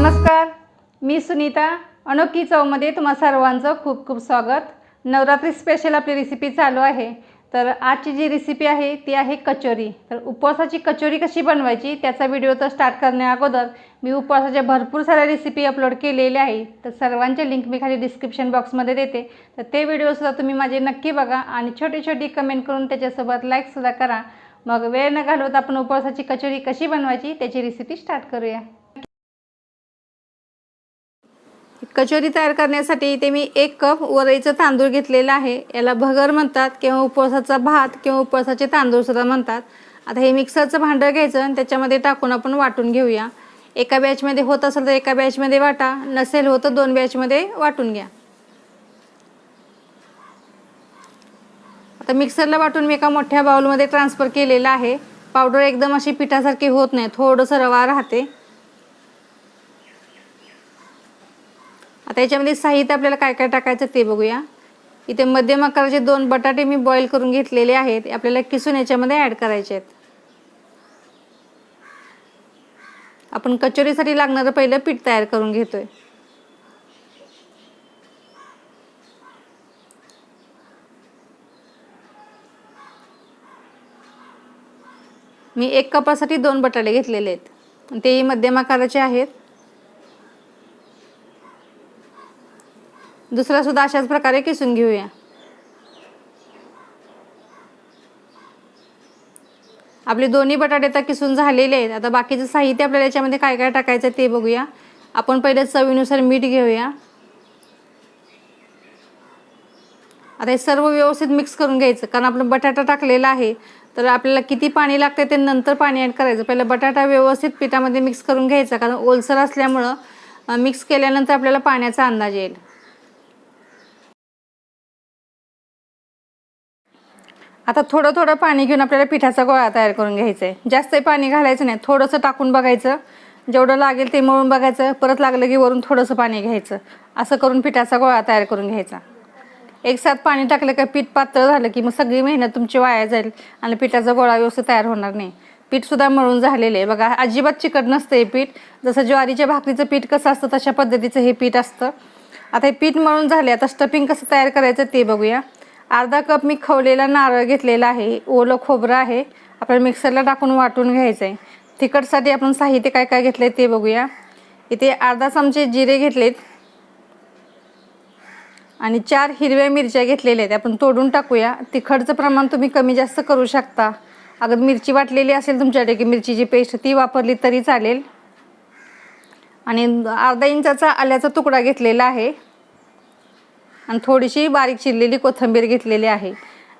नमस्कार, मी सुनीता. अनोखी चवमध्ये तुम्हा सर्वांचं खूप खूप स्वागत. नवरात्री स्पेशल आपली रेसिपी चालू आहे. तर आजची जी रेसिपी आहे ती आहे कचोरी. तर उपवासाची कचोरी कशी बनवायची त्याचा व्हिडिओ तर स्टार्ट करण्या अगोदर मी उपवासाच्या भरपूर साऱ्या रेसिपी अपलोड केलेल्या आहे. तर सर्वांचे लिंक मी खाली डिस्क्रिप्शन बॉक्समध्ये देते. तर ते व्हिडिओसुद्धा तुम्ही माझे नक्की बघा आणि छोटी छोटी कमेंट करून त्याच्यासोबत लाईकसुद्धा करा. मग वेळ न घालवता आपण उपवासाची कचोरी कशी बनवायची त्याची रेसिपी स्टार्ट करूया. कचोरी तयार करण्यासाठी इथे मी 1 कप वरईचं तांदूळ घेतलेला आहे. याला भगर म्हणतात किंवा उपवासाचा भात किंवा उपवासाचे तांदूळसुद्धा म्हणतात. आता हे मिक्सरचं भांडं घ्यायचं आणि त्याच्यामध्ये टाकून आपण वाटून घेऊया. एका बॅचमध्ये होत असेल तर एका बॅचमध्ये वाटा, नसेल होत तर 2 बॅचमध्ये वाटून घ्या. आता मिक्सरला वाटून मी एका मोठ्या बाउलमध्ये ट्रान्सफर केलेलं आहे. पावडर एकदम अशी पिठासारखी होत नाही, थोडंसं रवा राहते. आता याच्यामध्ये साहित्य आपल्याला काय काय टाकायचं ते बघूया. इथे मध्यम आकाराचे 2 बटाटे मी बॉईल करून घेतलेले आहेत. आपल्याला किसून याच्यामध्ये ॲड करायचे आहेत. आपण कचोरीसाठी लागणारं पहिलं पीठ तयार करून घेतोय. मी 1 कपासाठी 2 बटाटे घेतलेले आहेत. तेही मध्यम आकाराचे आहेत. दुसरा सुद्धा अशाच प्रकारे किसून घेऊया. आपले दोन्ही बटाटे आता किसून झालेले आहेत. आता बाकीचं साहित्य आपल्याला याच्यामध्ये काय काय टाकायचं ते बघूया. आपण पहिले चवीनुसार मीठ घेऊया. आता हे सर्व व्यवस्थित मिक्स करून घ्यायचं, कारण आपण बटाटा टाकलेला आहे. तर आपल्याला किती पाणी लागते ते नंतर पाणी ॲड करायचं. पहिलं बटाटा व्यवस्थित पिठामध्ये मिक्स करून घ्यायचा, कारण ओलसर असल्यामुळं मिक्स केल्यानंतर आपल्याला पाण्याचा अंदाज येईल. आता थोडं थोडं पाणी घेऊन आपल्याला पिठाचा गोळा तयार करून घ्यायचा आहे. जास्त पाणी घालायचं नाही, थोडंसं टाकून बघायचं. जेवढं लागेल ते मळून बघायचं. परत लागलं की वरून थोडंसं पाणी घ्यायचं. असं करून पिठाचा गोळा तयार करून घ्यायचा. एकसाथ पाणी टाकलं का पीठ पातळ झालं की मग सगळी मेहनत तुमची वाया जाईल आणि पिठाचा गोळा व्यवस्थित तयार होणार नाही. पीठसुद्धा मळून झालेलं आहे बघा. अजिबात चिकट नसतं हे पीठ. जसं ज्वारीच्या भाकरीचं पीठ कसं असतं तशा पद्धतीचं हे पीठ असतं. आता हे पीठ मळून झाले. आता स्टफिंग कसं तयार करायचं ते बघूया. अर्धा कप मी खवलेला नारळ घेतलेला आहे. ओलं खोबरं आहे. आपल्याला मिक्सरला टाकून वाटून घ्यायचं आहे. तिखटसाठी आपण साहित्य काय काय घेतलं ते बघूया. इथे अर्धा चमचे जिरे घेतलेत आणि 4 हिरव्या मिरच्या घेतलेल्या आहेत. आपण तोडून टाकूया. तिखटचं प्रमाण तुम्ही कमी जास्त करू शकता. अगर मिरची वाटलेली असेल तुमच्याकडे मिरचीची पेस्ट ती वापरली तरी चालेल. आणि अर्धा इंचाचा आल्याचा तुकडा घेतलेला आहे आणि थोडीशी बारीक चिरलेली कोथिंबीर घेतलेली आहे.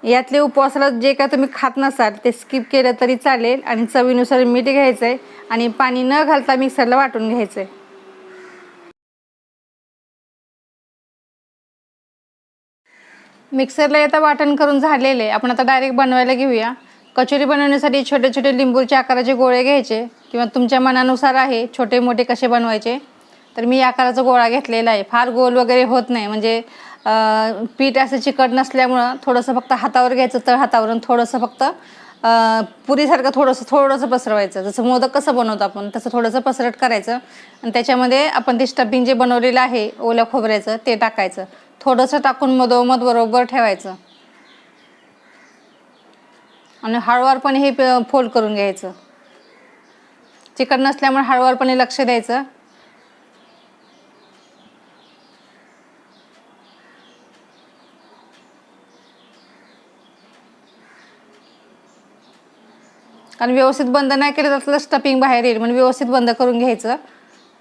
यातले उपवासाला जे काय तुम्ही खात नसाल ते स्किप केलं तरी चालेल. आणि चवीनुसार मीठ घ्यायचं आहे आणि पाणी न घालता मिक्सरला वाटून घ्यायचं आहे. मिक्सरला आता वाटण करून झालेले. आपण आता डायरेक्ट बनवायला घेऊया. कचोरी बनवण्यासाठी छोटे छोटे लिंबूच्या आकाराचे गोळे घ्यायचे किंवा तुमच्या मनानुसार आहे छोटे मोठे कसे बनवायचे. तर मी या आकाराचा गोळा घेतलेला आहे. फार गोल वगैरे होत नाही, म्हणजे पीठ असं चिकट नसल्यामुळं थोडंसं फक्त हातावर घ्यायचं, तळ हातावरून थोडंसं फक्त पुरीसारखं थोडंसं पसरवायचं. जसं मोदक कसं बनवतो आपण तसं थोडंसं पसरट करायचं आणि त्याच्यामध्ये आपण ते स्टफिंग जे बनवलेलं आहे ओल्या खोबऱ्याचं ते टाकायचं. थोडंसं टाकून मधोमध बरोबर ठेवायचं आणि हळूवारपणे हे फोल्ड करून घ्यायचं. चिकट नसल्यामुळे हळूवारपणे लक्ष द्यायचं. कारण व्यवस्थित बंद नाही केलं तर स्टफिंग बाहेर येईल, म्हणून व्यवस्थित बंद करून घ्यायचं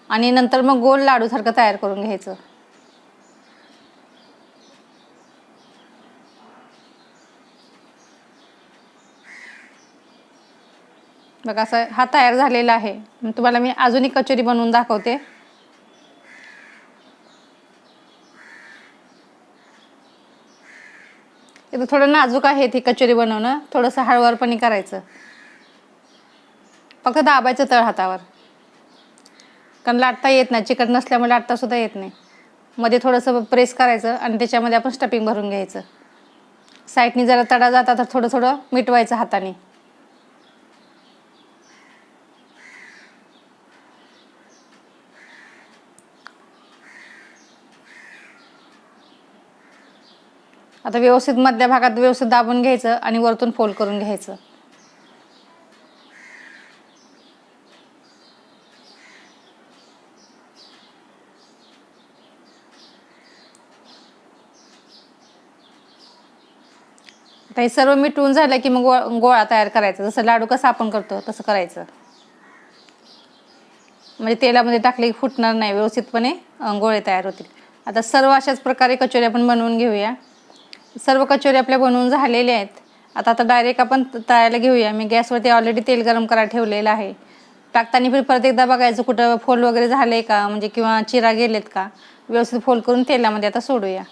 आणि नंतर मग गोल लाडूसारखं तयार करून घ्यायचं. बघा असं हा तयार झालेला आहे. तुम्हाला मी अजून एक कचोरी बनवून दाखवते. इथं थोडं नाजूक आहे ती कचोरी बनवणं. थोडंसं हळूवारपणे करायचं. फक्त दाबायचं तळ हातावर, कारण लाटता येत नाही. चिकट नसल्यामुळे लाटता सुद्धा येत नाही. मध्ये थोडंसं प्रेस करायचं आणि त्याच्यामध्ये आपण स्टफिंग भरून घ्यायचं. साईडनी जरा तडा जाता तर थोडं थोडं मिटवायचं हाताने. आता व्यवस्थित मधल्या भागात व्यवस्थित दाबून घ्यायचं आणि वरतून फोल्ड करून घ्यायचं. आता हे सर्व मिटून झालं की मग गोळा तयार करायचा. जसं लाडू कसं आपण करतो तसं करायचं. म्हणजे तेलामध्ये टाकले की फुटणार नाही, व्यवस्थितपणे गोळे तयार होतील. आता सर्व अशाच प्रकारे कचोरी आपण बनवून घेऊया. सर्व कचोरी आपल्या बनवून झालेल्या आहेत. आता डायरेक्ट आपण तळायला घेऊया. मी गॅसवरती ऑलरेडी तेल गरम करायला ठेवलेलं आहे. टाकताना परत एकदा बघायचं कुठं फोल्ड वगैरे झाले का, म्हणजे किंवा चिरा गेलेत का, व्यवस्थित फोल्ड करून तेलामध्ये आता सोडूया.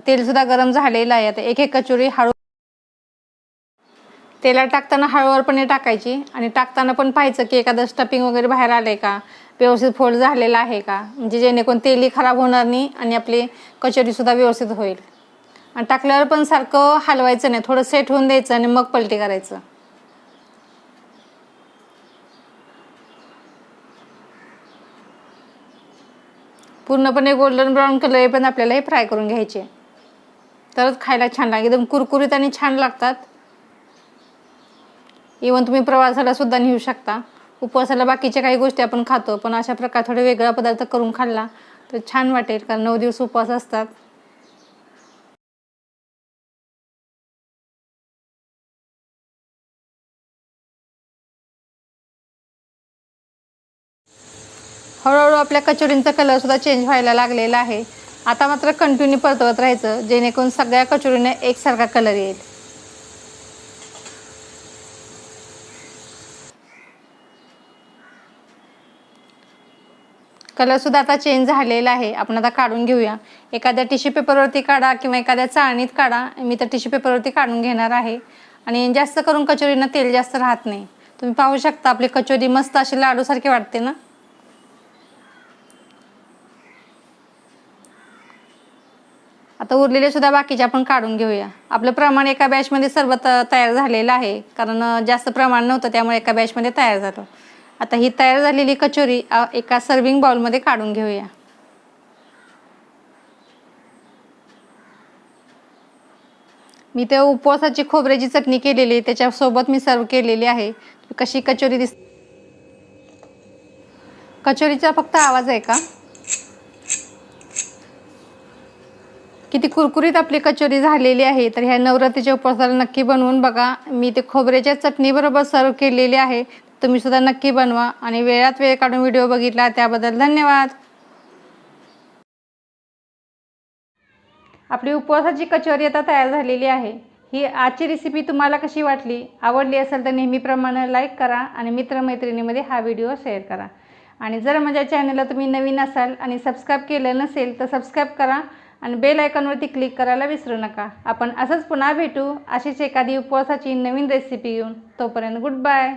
तेलसुद्धा गरम झालेलं आहे. आता एक एक कचोरी हळू तेलात टाकताना हळूवारपणे टाकायची आणि टाकताना पण पाहायचं की एखादं स्टफिंग वगैरे बाहेर आले का, व्यवस्थित फोल्ड झालेला आहे का, म्हणजे जेणेकरून तेलही खराब होणार नाही आणि आपली कचोरीसुद्धा व्यवस्थित होईल. आणि टाकल्यावर पण सारखं हलवायचं नाही, थोडं सेट होऊन द्यायचं आणि मग पलटी करायचं. पूर्णपणे गोल्डन ब्राऊन कलर पण आपल्याला हे फ्राय करून घ्यायचे, तरच खायला छान लागेल. एकदम कुरकुरीत आणि छान लागतात. इव्हन तुम्ही प्रवासाला सुद्धा नेऊ शकता. उपवासाला बाकीच्या काही गोष्टी आपण खातो, पण अशा प्रकारे थोडे वेगळा पदार्थ करून खाल्ला तर छान वाटेल, कारण 9 दिवस उपवास असतात. हळूहळू आपल्या कचोरींचा कलरसुद्धा चेंज व्हायला लागलेला आहे. आता मात्र कंटिन्यू परतवत राहायचं, जेणेकरून सगळ्या कचोरीने एकसारखा कलर येईल. कलरसुद्धा आता चेंज झालेला आहे. आपण आता काढून घेऊया. एखाद्या टिश्यू पेपरवरती काढा किंवा एखाद्या चाळणीत काढा. मी तर टिश्यू पेपरवरती काढून घेणार आहे. आणि जास्त करून कचोरीनं तेल जास्त राहत नाही. तुम्ही पाहू शकता आपली कचोरी मस्त अशी लाडूसारखी वाटते ना. आता उरलेले सुद्धा बाकीचे आपण काढून घेऊया. आपलं प्रमाण एका बॅचमध्ये सर्व तयार झालेलं आहे, कारण जास्त प्रमाण नव्हतं त्यामुळे एका बॅचमध्ये तयार झालं. आता ही तयार झालेली कचोरी एका सर्विंग बाउलमध्ये काढून घेऊया. मी ते उपवासाची खोबऱ्याची चटणी केलेली, त्याच्यासोबत मी सर्व केलेली आहे. कशी कचोरी दिसते. कचोरीचा फक्त आवाज आहे का, किती कुरकुरीत आपली कचोरी झालेली आहे. तर ह्या नवरात्रीच्या उपवासाला नक्की बनवून बघा. मी ते खोबऱ्याच्या चटणीबरोबर सर्व केलेली आहे. तुम्ही सुद्धा नक्की बनवा. आणि वेळात वेळ काढून व्हिडिओ बघितला त्याबद्दल धन्यवाद. आपली उपवासाची कचोरी आता तयार झालेली आहे. ही आजची रेसिपी तुम्हाला कशी वाटली, आवडली असेल तर नेहमीप्रमाणे लाईक करा आणि मित्रमैत्रिणीमध्ये हा व्हिडिओ शेअर करा. आणि जर माझ्या चॅनलला तुम्ही नवीन असाल आणि सबस्क्राईब केलं नसेल तर सबस्क्राईब करा आणि बेल आयकॉनवरती क्लिक करायला विसरू नका. आपण असंच पुन्हा भेटू अशीच एखादी उपवासाची नवीन रेसिपी घेऊन. तोपर्यंत गुड बाय.